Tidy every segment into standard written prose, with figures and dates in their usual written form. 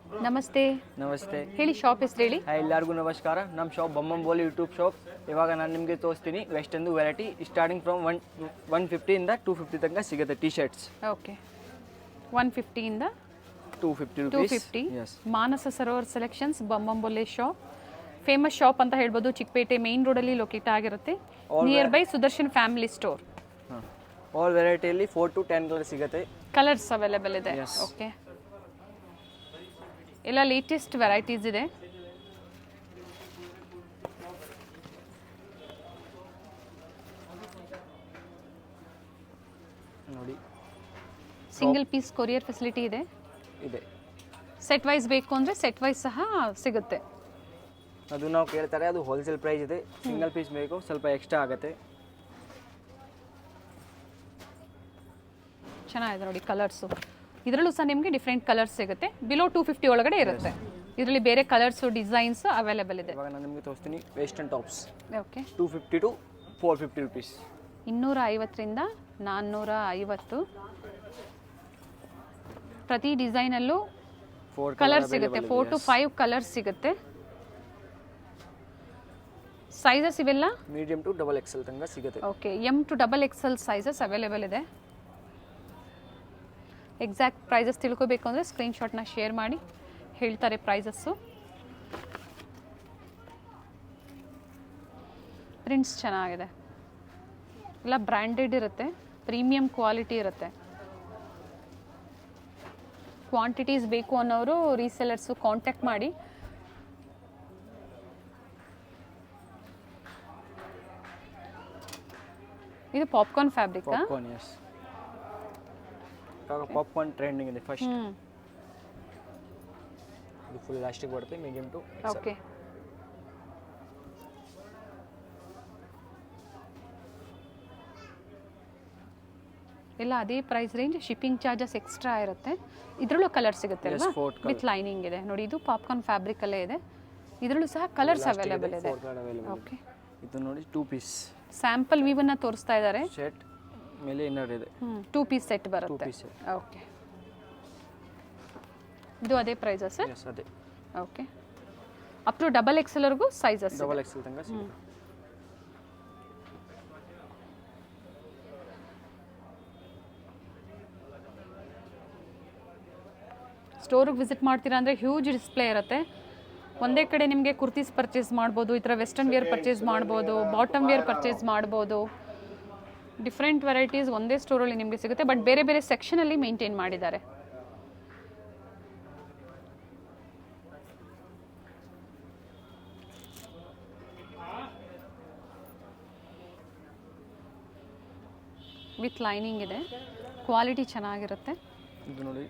ನಮಸ್ತೆ. ನಮಸ್ತೆ. ಹೇಳಿ ಶಾಪ್ ಹೆಸರು ಹೇಳಿ. ಎಲ್ಲರಿಗೂ ನಮಸ್ಕಾರ. ನಮ್ಮ ಶಾಪ್ ಬೊಮ್ಮಂಬೋಲಿ ಯೂಟ್ಯೂಬ್ ಶಾಪ್. ಇವಾಗ ನಾನು ನಿಮಗೆ ತೋರಿಸ್ತೀನಿ ವೆಸ್ಟರ್ನ್ದು ವೆರೈಟಿ ಸ್ಟಾರ್ಟಿಂಗ್ ಫ್ರಮ್ 150 ಇಂದ 250 ತನಕ ಸಿಗುತ್ತೆ ಟಿ ಶರ್ಟ್ಸ್. ಓಕೆ, 150 ಇಂದ 250 250. ಮಾನಸ ಸರೋವರ್ ಸೆಲೆಕ್ಷನ್ಸ್ ಬೊಮ್ಮಂಬೋಲಿ ಶಾಪ್. ಫೇಮಸ್ ಶಾಪ್ ಅಂತ ಹೇಳ್ಬೋದು. ಚಿಕ್ಕಪೇಟೆ ಮೇನ್ ರೋಡಲ್ಲಿ ಲೊಕೇಟ್ ಆಗಿರುತ್ತೆ. Nearby Sudarshan family store. All ವೆರೈಟಿಯಲ್ಲಿ 4 to 10 ಕಲರ್ ಸಿಗುತ್ತೆ. ಕಲರ್ಸ್ ಅವೈಲೇಬಲ್ ಇದೆ. ಓಕೆ, ಎಲ್ಲ ಲೇಟೆಸ್ಟ್ ವೆರೈಟೀಸ್ ಇದೆ. ನೋಡಿ, ಸಿಂಗಲ್ ಪೀಸ್ ಕೊರಿಯರ್ ಫೆಸಿಲಿಟಿ ಇದೆ. ಸೆಟ್ ವೈಸ್ ಬೇಕು ಅಂದರೆ ಸೆಟ್ ವೈಸ್ ಸಹ ಸಿಗುತ್ತೆ. ಅದು ನಾವು ಕೇಳ್ತಾರೆ, ಅದು ಹೋಲ್ಸೇಲ್ ಪ್ರೈಸ್ ಇದೆ. ಸಿಂಗಲ್ ಪೀಸ್ ಬೇಕು ಸ್ವಲ್ಪ ಎಕ್ಸ್ಟ್ರಾ ಆಗುತ್ತೆ. ಚೆನ್ನಾಗಿದೆ ನೋಡಿ ಕಲರ್ಸು. ಇದರಲ್ಲೂ ಸಹ ನಿಮಗೆ ಡಿಫ್ರೆಂಟ್ ಕಲರ್ಸ್ ಸಿಗುತ್ತೆ. ಬಿಲೋ 250 ಒಳಗಡೆ ಇರುತ್ತೆ. ಇದರಲ್ಲಿ ಬೇರೆ ಕಲರ್ಸು ಡಿಸೈನ್ಸ್ ಅವೈಲೇಬಲ್ ಇದೆ. ಇವಾಗ ನಾನು ನಿಮಗೆ ತೋರಿಸ್ತೀನಿ western tops. Okay, 250 to 450 rupees. 250 ರಿಂದ 450. ಪ್ರತಿ ಡಿಸೈನಲ್ಲೂ 4 ಕಲರ್ ಸಿಗುತ್ತೆ. 4 to 5 ಕಲರ್ಸ್ ಸಿಗುತ್ತೆ. ಸೈಜಸ್ ಇವೆಲ್ಲ ಮೀಡಿಯಂ ಟು ಡಬಲ್ ಎಕ್ಸೆಲ್ ತನಕ ಸಿಗುತ್ತೆ. Okay, M to double XL sizes available ಇದೆ. ಎಕ್ಸಾಕ್ಟ್ ಪ್ರೈಸಸ್ ತಿಳ್ಕೋಬೇಕು ಅಂದರೆ ಸ್ಕ್ರೀನ್ಶಾಟ್ನ ಶೇರ್ ಮಾಡಿ, ಹೇಳ್ತಾರೆ ಪ್ರೈಸಸ್ಸು. ಪ್ರಿಂಟ್ಸ್ ಚೆನ್ನಾಗಿದೆ. ಎಲ್ಲ ಬ್ರ್ಯಾಂಡೆಡ್ ಇರುತ್ತೆ, ಪ್ರೀಮಿಯಂ ಕ್ವಾಲಿಟಿ ಇರುತ್ತೆ. ಕ್ವಾಂಟಿಟೀಸ್ ಬೇಕು ಅನ್ನೋರು ರೀಸೆಲರ್ಸು ಕಾಂಟ್ಯಾಕ್ಟ್ ಮಾಡಿ. ಇದು ಪಾಪ್ಕಾರ್ನ್ ಫ್ಯಾಬ್ರಿಕ್. ಪಾಪ್ಕಾರ್ನ್ ಟ್ರೆಂಡಿಂಗ್ ಇದೆ ಫಸ್ಟ್. ಇದು ಫುಲ್ ಎಲಾಸ್ಟಿಕ್ ಬರುತ್ತೆ, ಮೀಡಿಯಂ ಟು. ಓಕೆ, ಎಲ್ಲ ಅದೇ price range. Shipping charges extra ಇರುತ್ತೆ. ಇದರಲ್ಲೂ ಕಲರ್ ಸಿಗುತ್ತೆ ಅಲ್ವಾ, ವಿತ್ ಲೈನಿಂಗ್ ಇದೆ ನೋಡಿ. ಇದು ಪಾಪ್ಕಾರ್ನ್ ಫ್ಯಾಬ್ರಿಕ್ ಅಲ್ಲೇ ಇದೆ. ಇದರಲ್ಲೂ ಸಹ ಕಲರ್ಸ್ ಅವೈಲೇಬಲ್ ಇದೆ. ಓಕೆ, ಇದು ನೋಡಿ 2 ಪೀಸ್ ಸ್ಯಾಂಪಲ್ ವೀವನ್ನ ತೋರಿಸ್ತಾ ಇದ್ದಾರೆ. ಸೆಟ್ ಮೇಲೆ ಇನ್ನರ್ ಇದೆ. 2 ಪೀಸ್ ಸೆಟ್ ಬರುತ್ತೆ. ಓಕೆ, ಇದು ಅದೇ ಪ್ರೈಸಸ್. ಅದೇ. Okay, up to double XL ವರೆಗೂ ಸೈಜಸ್. ಡಬಲ್ ಎಕ್ಸೆಲ್ ತನಕ ಸಿಗುತ್ತೆ. ಸ್ಟೋರಿಗೆ ವಿಸಿಟ್ ಮಾಡ್ತೀರಾ ಅಂದರೆ ಹ್ಯೂಜ್ ಡಿಸ್ಪ್ಲೇ ಇರುತ್ತೆ. ಒಂದೇ ಕಡೆ ನಿಮಗೆ ಕುರ್ತೀಸ್ ಪರ್ಚೇಸ್ ಮಾಡ್ಬೋದು, ಈ ಥರ ವೆಸ್ಟರ್ನ್ ವೇರ್ ಪರ್ಚೇಸ್ ಮಾಡ್ಬೋದು, ಬಾಟಮ್ ವೇರ್ ಪರ್ಚೇಸ್ ಮಾಡ್ಬೋದು. ಡಿಫ್ರೆಂಟ್ ವೆರೈಟೀಸ್ ಒಂದೇ ಸ್ಟೋರಲ್ಲಿ ನಿಮಗೆ ಸಿಗುತ್ತೆ. ಬಟ್ ಬೇರೆ ಬೇರೆ ಸೆಕ್ಷನಲ್ಲಿ ಮೇಂಟೈನ್ ಮಾಡಿದ್ದಾರೆ. ವಿತ್ ಲೈನಿಂಗ್ ಇದೆ. ಕ್ವಾಲಿಟಿ ಚೆನ್ನಾಗಿರುತ್ತೆ. ಇದು ನೋಡಿ,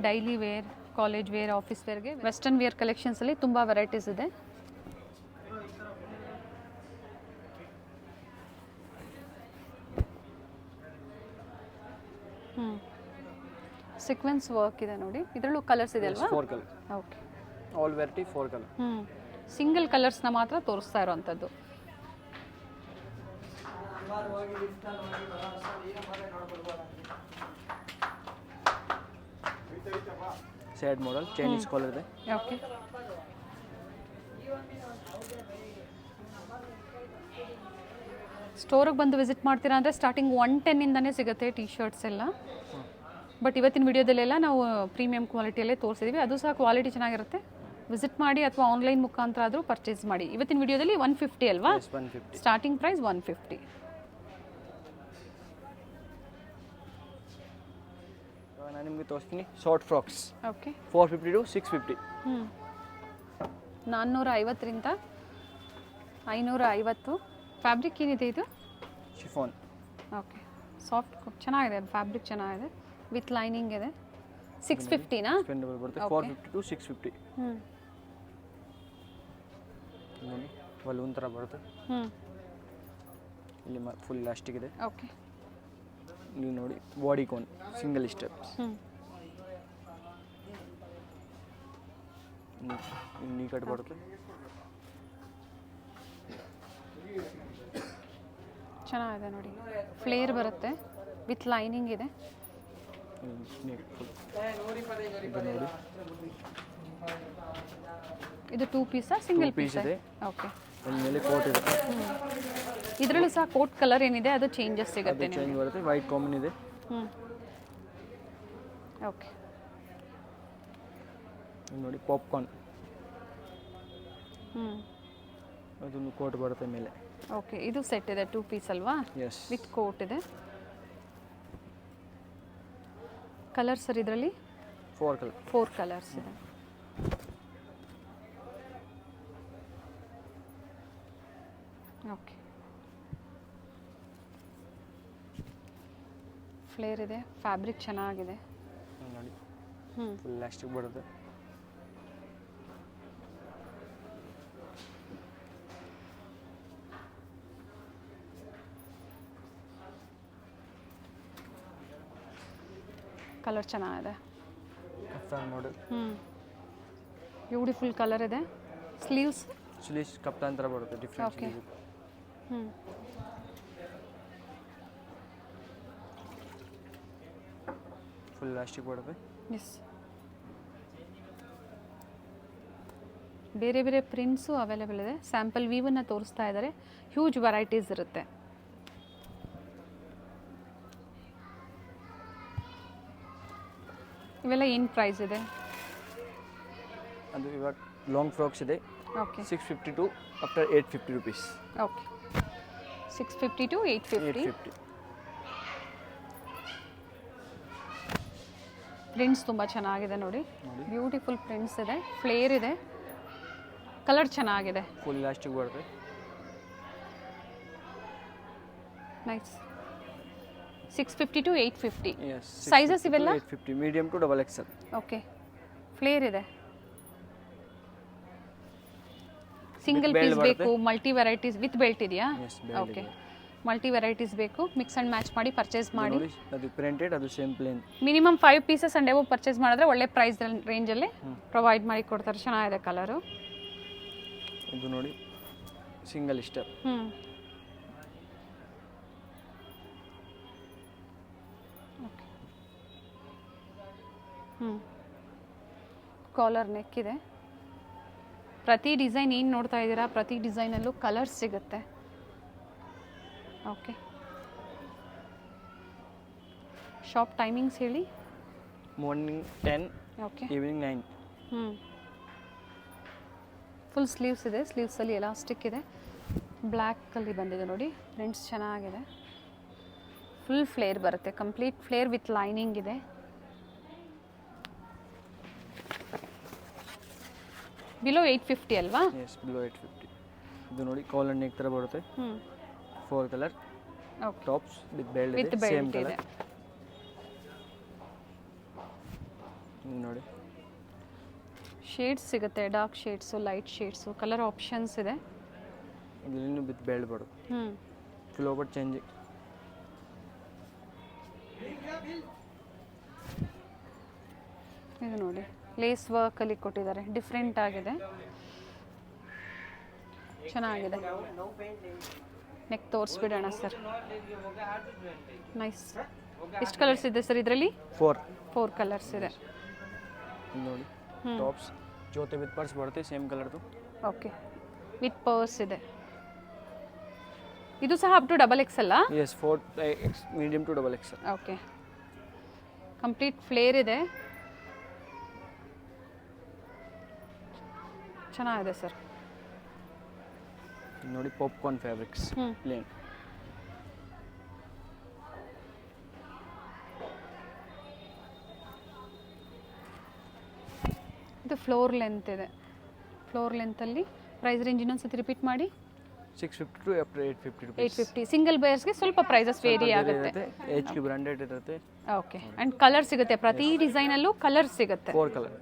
daily wear, college wear, office ವೇರ್ಗೆ ವೆಸ್ಟರ್ನ್ ವೇರ್ ಕಲೆಕ್ಷನ್ಸಲ್ಲಿ ತುಂಬ ವೆರೈಟೀಸ್ ಇದೆ. ಸೀಕ್ವೆನ್ಸ್ ವರ್ಕ್ ಇದೆ ನೋಡಿ. ಇದರಲ್ಲೂ ಕಲರ್ಸ್ ಇದೆ ಅಲ್ವಾ? 4 colour. Okay, all variety 4 colour. Single ಕಲರ್ಸ್ನ ಮಾತ್ರ ತೋರಿಸ್ತಾ ಇರೋವಂಥದ್ದು. ಸ್ಯಾಡ್ ಮಾಡೆಲ್ ಚೈನೀಸ್ ಕಾಲರ್ ಇದೆ. ಓಕೆ, ಸ್ಟೋರಿಗೆ ಬಂದು ವಿಸಿಟ್ ಮಾಡ್ತೀರಾ ಅಂದರೆ ಸ್ಟಾರ್ಟಿಂಗ್ 110 ಇಂದನೇ ಸಿಗುತ್ತೆ ಟಿ ಶರ್ಟ್ಸ್ ಎಲ್ಲ. ಬಟ್ ಇವತ್ತಿನ ವಿಡಿಯೋದಲ್ಲೆಲ್ಲ ನಾವು ಪ್ರೀಮಿಯಂ ಕ್ವಾಲಿಟಿಯಲ್ಲೇ ತೋರಿಸಿದ್ವಿ. ಅದು ಸಹ ಕ್ವಾಲಿಟಿ ಚೆನ್ನಾಗಿರುತ್ತೆ. ವಿಸಿಟ್ ಮಾಡಿ ಅಥವಾ ಆನ್ಲೈನ್ ಮುಖಾಂತರ ಆದರೂ ಪರ್ಚೇಸ್ ಮಾಡಿ. ಇವತ್ತಿನ ವಿಡಿಯೋದಲ್ಲಿ 150 ಅಲ್ವಾ? Starting price 150. ನಾನು ನಿಮಗೆ ತೋರಿಸ್ತೀನಿ ಶಾರ್ಟ್ ಫ್ರಾಕ್ಸ್. Okay, 450 to 650. 450 ರಿಂದ 550. ಫ್ಯಾಬ್ರಿಕ್ ಏನಿದೆ ಇದು? ಶಿಫಾನ್. ಓಕೆ, ಸಾಫ್ಟ್ ಚೆನ್ನಾಗಿದೆ. ಫ್ಯಾಬ್ರಿಕ್ ಚೆನ್ನಾಗಿದೆ, ವಿತ್ ಲೈನಿಂಗ್ ಇದೆ. 650ನಾ? ಸ್ಪೆಂಡಬಲ್ ಬರುತ್ತೆ. 450 to 650. ನೋಡಿ, ಬಲೂನ್ ಥರ ಬರುತ್ತೆ. ಇಲ್ಲಿ ಫುಲ್ ಇಲಾಸ್ಟಿಕ್ ಇದೆ. ಓಕೆ, ನೀವು ನೋಡಿ ಬಾಡಿ ಕೋನ್ ಸಿಂಗಲ್ ಸ್ಟೆಪ್ಸ್. ನೀ ಕಟ್ ಬರುತ್ತೆ. ಚೆನ್ನಾಗಿದೆ ನೋಡಿ, ಫ್ಲೇರ್ ಬರುತ್ತೆ. ವಿತ್ ಲೈನಿಂಗ್ ಇದೆ. ಇದು 2 ಪೀಸಾ ಸಿಂಗಲ್ ಪೀಸ್ ಇದೆ. ಓಕೆ. ಮೇಲೆ ಕೋಟ್ ಇದೆ. ಇದರಲ್ಲೂ ಸಹ ಕೋಟ್ ಕಲರ್ ಏನಿದೆ ಅದು ಚೇಂಜಸ್ ಸಿಗುತ್ತೆ ನಿಮಗೆ. ಚೇಂಜ್ ಬರುತ್ತೆ. ವೈಟ್ ಕಾಮನ್ ಇದೆ. ಓಕೆ. ನೋಡಿ ಪಾಪ್ಕಾರ್ನ್ ಅದೊಂದು ಕೋಟ್ ಬರುತ್ತೆ ಮೇಲೆ. ಓಕೆ. ಇದು ಸೆಟ್ ಇದೆ 2 ಪೀಸ್ ಅಲ್ವಾ? ಎಸ್. ವಿತ್ ಕೋಟ್ ಇದೆ. ಕಲರ್ ಸರ್ ಇದರಲ್ಲಿ 4 ಕಲರ್ಸ್ ಇದೆ. ಓಕೆ. ಫ್ಲೇರ್ ಇದೆ. ಫ್ಯಾಬ್ರಿಕ್ ಚೆನ್ನಾಗಿದೆ. ನೋಡಿ ಫುಲ್ ಎಲಾಸ್ಟಿಕ್ ಬರುತ್ತೆ. ಕಲರ್ ಚೆನ್ನಾಗಿದೆ. Kaftan model. ಬ್ಯೂಟಿಫುಲ್ ಕಲರ್ ಇದೆ. ಸ್ಲೀವ್ಸ್ ಕಫ್ತಾನ್ ಥರ ಬರುತ್ತೆ. Different okay. ಫುಲ್ ಎಲಾಸ್ಟಿಕ್ ಬರುತ್ತೆ. ಎಸ್. ಬೇರೆ ಬೇರೆ ಪ್ರಿಂಟ್ಸು ಅವೈಲೇಬಲ್ ಇದೆ. ಸ್ಯಾಂಪಲ್ ವೀವನ್ನು ತೋರಿಸ್ತಾ ಇದ್ದಾರೆ. ಹ್ಯೂಜ್ ವೆರೈಟೀಸ್ ಇರುತ್ತೆ. ಇವೆಲ್ಲ ಏನು ಪ್ರೈಸ್ ಇದೆ? ಅದು ಇವಾಗ ಲಾಂಗ್ ಫ್ರಾಕ್ಸ್ ಇದೆ. Okay. 652 after 850 rupees. Okay. 650 to 850. 850. Prints ತುಂಬ ಚೆನ್ನಾಗಿದೆ ನೋಡಿ. ಬ್ಯೂಟಿಫುಲ್ ಪ್ರಿಂಟ್ಸ್ ಇದೆ. ಫ್ಲೇರ್ ಇದೆ. ಕಲರ್ ಚೆನ್ನಾಗಿದೆ. ಫುಲ್ ಎಲಾಸ್ಟಿಕ್ ಬರುತ್ತೆ. ನೈಸ್. 650 to 850. Yes. ಸೈಜಸ್ ಇವೆಲ್ಲ 850 medium to double XL. Okay. Flare ಇದೆ. ಸಿಂಗಲ್ ಪೀಸ್ ಬೇಕು, ಮಲ್ಟಿ ವೆರೈಟೀಸ್ ವಿತ್ ಬೆಲ್ಟ್ ಇದೆಯಾ? ಓಕೆ. ಮಲ್ಟಿ ವೆರೈಟೀಸ್ ಬೇಕು, ಮಿಕ್ಸ್ ಆ್ಯಂಡ್ ಮ್ಯಾಚ್ ಮಾಡಿ ಪರ್ಚೇಸ್ ಮಾಡಿ. ಅದು ಪ್ರಿಂಟೆಡ್, ಅದು same plain. Minimum 5 pieces and ಎವೋ purchase ಮಾಡಿದ್ರೆ ಒಳ್ಳೆ ಪ್ರೈಸ್ ರೇಂಜಲ್ಲಿ ಪ್ರೊವೈಡ್ ಮಾಡಿ ಕೊಡ್ತಾರೆ. ಚೆನ್ನಾಗಿದೆ ಕಲರು. ಇದು ನೋಡಿ ಸಿಂಗಲ್ ಸ್ಟೆಪ್. ಕಾಲರ್ ನೆಕ್ ಇದೆ. ಪ್ರತಿ ಡಿಸೈನ್ ಏನು ನೋಡ್ತಾ ಇದ್ದೀರಾ, ಪ್ರತಿ ಡಿಸೈನಲ್ಲೂ ಕಲರ್ಸ್ ಸಿಗುತ್ತೆ. ಓಕೆ. ಶಾಪ್ ಟೈಮಿಂಗ್ಸ್ ಹೇಳಿ. Morning 10, okay. Evening 9. Full sleeves ಇದೆ. ಸ್ಲೀವ್ಸಲ್ಲಿ ಎಲಾಸ್ಟಿಕ್ ಇದೆ. ಬ್ಲ್ಯಾಕಲ್ಲಿ ಬಂದಿದೆ ನೋಡಿ. ಪ್ರಿಂಟ್ಸ್ ಚೆನ್ನಾಗಿದೆ. ಫುಲ್ ಫ್ಲೇರ್ ಬರುತ್ತೆ. ಕಂಪ್ಲೀಟ್ ಫ್ಲೇರ್ ವಿತ್ ಲೈನಿಂಗ್ ಇದೆ. ಬಿಲೋ 850 ಅಲ್ವಾ? Yes, below 850. ಇದು ನೋಡಿ ಕಾಲರ್ ನೆಕ್ ಥರ ಬರುತ್ತೆ. 4 colour. Okay. Tops with belt with ಇದೆ. ಸೇಮ್ ಬೆಲ್ಟ್ ಇದೆ. ಕಲರ್. ನೋಡಿ ಶೇಡ್ಸ್ ಸಿಗುತ್ತೆ. Dark shades, light shades, colour options ಇದೆ. ಇದನ್ನು ವಿತ್ ಬೆಲ್ಟ್ ಬರುತ್ತೆ. Full over changing. ಇದು ನೋಡಿ ಲೇಸ್ ವರ್ಕಲ್ಲಿ ಕೊಟ್ಟಿದ್ದಾರೆ. ಡಿಫ್ರೆಂಟ್ ಆಗಿದೆ. ಚೆನ್ನಾಗಿದೆ. ನೆಕ್ ತೋರಿಸ್ಬಿಡೋಣ ಸರ್. ನೈಸ್. ಎಷ್ಟು ಕಲರ್ಸ್ ಇದೆ ಸರ್ ಇದರಲ್ಲಿ? 4 ಕಲರ್ಸ್ ಇದೆ. ನೋಡಿ ಟಾಪ್ಸ್ ಜೊತೆ ವಿತ್ ಪರ್ಸ್ ಬರುತ್ತೆ. ಸೇಮ್ ಕಲರ್ದು. ಓಕೆ. ವಿತ್ ಪರ್ಸ್ ಇದೆ. ಇದು ಸಹ up to double XL? Yes, 4 medium to double XL. Okay. Complete flare ಇದೆ. ಚೆನ್ನಾಗಿದೆ ಸರ್. ನೋಡಿ ಪಾಪ್ಕಾರ್ನ್ ಫ್ಯಾಬ್ರಿಕ್ಸ್ ಪ್ಲೇನ್. ಇದು ಫ್ಲೋರ್ ಲೆಂತ್ ಇದೆ. ಫ್ಲೋರ್ ಲೆಂತಲ್ಲಿ ಪ್ರೈಸ್ ರೇಂಜ್ ಇನ್ನೊಂದ್ಸತಿ ರಿಪೀಟ್ ಮಾಡಿ. 650 to up to 850 rupees. 850. Single ಬೇರ್ಸ್ಗೆ ಸ್ವಲ್ಪ ಪ್ರೈಸಸ್ ವೇರಿ ಆಗುತ್ತೆ. HQ ಬ್ರಾಂಡೆಡ್ ಇರುತ್ತೆ. ಓಕೆ. ಆ್ಯಂಡ್ ಕಲರ್ ಸಿಗುತ್ತೆ. ಪ್ರತಿ ಡಿಸೈನಲ್ಲೂ ಕಲರ್ ಸಿಗುತ್ತೆ. 4 ಕಲರ್.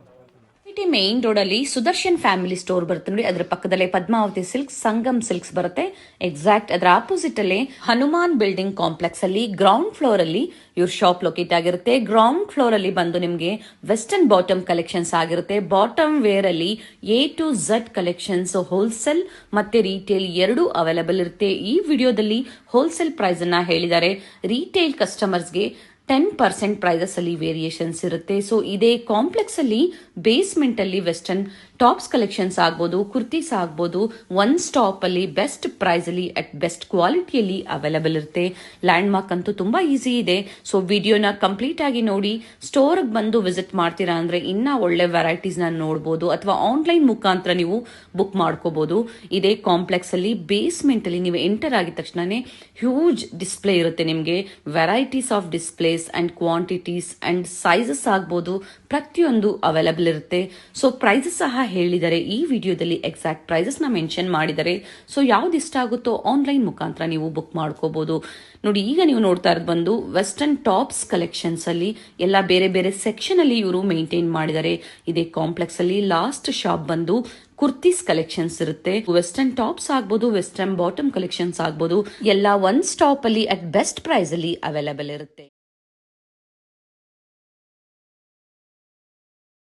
ಮೇನ್ ರೋಡ್ ಅಲ್ಲಿ ಸುದರ್ಶನ್ ಫ್ಯಾಮಿಲಿ ಸ್ಟೋರ್ ಬರುತ್ತೆ ನೋಡಿ, ಅದರ ಪಕ್ಕದಲ್ಲೇ ಪದ್ಮಾವತಿ ಸಿಲ್ಕ್ಸ್, ಸಂಗಮ್ ಸಿಲ್ಕ್ಸ್ ಬರುತ್ತೆ. ಎಕ್ಸಾಕ್ಟ್ ಅದರ ಆಪೋಸಿಟ್ ಅಲ್ಲೇ ಹನುಮಾನ್ ಬಿಲ್ಡಿಂಗ್ ಕಾಂಪ್ಲೆಕ್ಸ್ ಅಲ್ಲಿ ಗ್ರೌಂಡ್ ಫ್ಲೋರ್ ಅಲ್ಲಿ ಇವ್ರ ಶಾಪ್ ಲೊಕೇಟ್ ಆಗಿರುತ್ತೆ. ಗ್ರೌಂಡ್ ಫ್ಲೋರ್ ಅಲ್ಲಿ ಬಂದು ನಿಮ್ಗೆ ವೆಸ್ಟರ್ನ್ ಬಾಟಮ್ ಕಲೆಕ್ಷನ್ಸ್ ಆಗಿರುತ್ತೆ. ಬಾಟಮ್ ವೇರ್ ಅಲ್ಲಿ A to Z collections wholesale ಮತ್ತೆ ರೀಟೇಲ್ ಎರಡೂ ಅವೈಲೇಬಲ್ ಇರುತ್ತೆ. ಈ ವಿಡಿಯೋದಲ್ಲಿ ಹೋಲ್ಸೇಲ್ ಪ್ರೈಸ್ ಅನ್ನ ಹೇಳಿದ್ದಾರೆ. ರೀಟೇಲ್ ಕಸ್ಟಮರ್ಸ್ಗೆ 10% ಪ್ರೈಸಸ್ ಅಲ್ಲಿ ವೇರಿಯೇಷನ್ಸ್ ಇರುತ್ತೆ. ಸೊ ಇದೇ ಕಾಂಪ್ಲೆಕ್ಸ್ ಅಲ್ಲಿ ಬೇಸ್ಮೆಂಟ್ ಅಲ್ಲಿ ವೆಸ್ಟರ್ನ್ ಟಾಪ್ಸ್ ಕಲೆಕ್ಷನ್ಸ್ ಆಗ್ಬೋದು, ಕುರ್ತೀಸ್ ಆಗ್ಬೋದು, ಒನ್ ಸ್ಟಾಪ್ ಅಲ್ಲಿ ಬೆಸ್ಟ್ ಪ್ರೈಸ್ ಅಲ್ಲಿ ಅಟ್ ಬೆಸ್ಟ್ ಕ್ವಾಲಿಟಿಯಲ್ಲಿ ಅವೈಲೇಬಲ್ ಇರುತ್ತೆ. ಲ್ಯಾಂಡ್ ಮಾರ್ಕ್ ಅಂತೂ ತುಂಬಾ ಈಸಿ ಇದೆ. ಸೊ ವಿಡಿಯೋನ ಕಂಪ್ಲೀಟ್ ಆಗಿ ನೋಡಿ. ಸ್ಟೋರ್ ಬಂದು ವಿಸಿಟ್ ಮಾಡ್ತೀರಾ ಅಂದ್ರೆ ಇನ್ನ ಒಳ್ಳೆ ವೆರೈಟೀಸ್ ನ ನೋಡಬಹುದು, ಅಥವಾ ಆನ್ಲೈನ್ ಮುಖಾಂತರ ನೀವು ಬುಕ್ ಮಾಡ್ಕೋಬಹುದು. ಇದೇ ಕಾಂಪ್ಲೆಕ್ಸ್ ಅಲ್ಲಿ ಬೇಸ್ಮೆಂಟ್ ಅಲ್ಲಿ ನೀವು ಎಂಟರ್ ಆಗಿದ ತಕ್ಷಣನೇ ಹ್ಯೂಜ್ ಡಿಸ್ಪ್ಲೇ ಇರುತ್ತೆ. ನಿಮಗೆ varieties of displays and quantities and sizes ಆಗ್ಬೋದು, ಪ್ರತಿಯೊಂದು ಅವೈಲೇಬಲ್ ಇರುತ್ತೆ. ಸೊ ಪ್ರೈಸಸ್ ಸಹ ಹೇಳಿದ್ದಾರೆ ಈ ವಿಡಿಯೋದಲ್ಲಿ, ಎಕ್ಸಾಕ್ಟ್ ಪ್ರೈಸಸ್ ನ ಮೆನ್ಷನ್ ಮಾಡಿದ್ದಾರೆ. ಸೊ ಯಾವ್ದು ಇಷ್ಟ ಆಗುತ್ತೋ ಆನ್ಲೈನ್ ಮುಖಾಂತರ ನೀವು ಬುಕ್ ಮಾಡ್ಕೋಬಹುದು. ನೋಡಿ, ಈಗ ನೀವು ನೋಡ್ತಾ ಇರೋದು ಬಂದು ವೆಸ್ಟರ್ನ್ ಟಾಪ್ಸ್ ಕಲೆಕ್ಷನ್ಸ್ ಅಲ್ಲಿ ಎಲ್ಲ ಬೇರೆ ಬೇರೆ ಸೆಕ್ಷನ್ ಅಲ್ಲಿ ಇವರು ಮೇಂಟೈನ್ ಮಾಡಿದ್ದಾರೆ. ಇದೇ ಕಾಂಪ್ಲೆಕ್ಸ್ ಅಲ್ಲಿ ಲಾಸ್ಟ್ ಶಾಪ್ ಬಂದು ಕುರ್ತೀಸ್ ಕಲೆಕ್ಷನ್ಸ್ ಇರುತ್ತೆ. ವೆಸ್ಟರ್ನ್ ಟಾಪ್ಸ್ ಆಗ್ಬೋದು, ವೆಸ್ಟರ್ನ್ ಬಾಟಮ್ ಕಲೆಕ್ಷನ್ಸ್ ಆಗ್ಬೋದು, ಎಲ್ಲ ಒನ್ ಸ್ಟಾಪ್ ಅಲ್ಲಿ ಅಟ್ ಬೆಸ್ಟ್ ಪ್ರೈಸ್ ಅಲ್ಲಿ ಅವೈಲೇಬಲ್ ಇರುತ್ತೆ.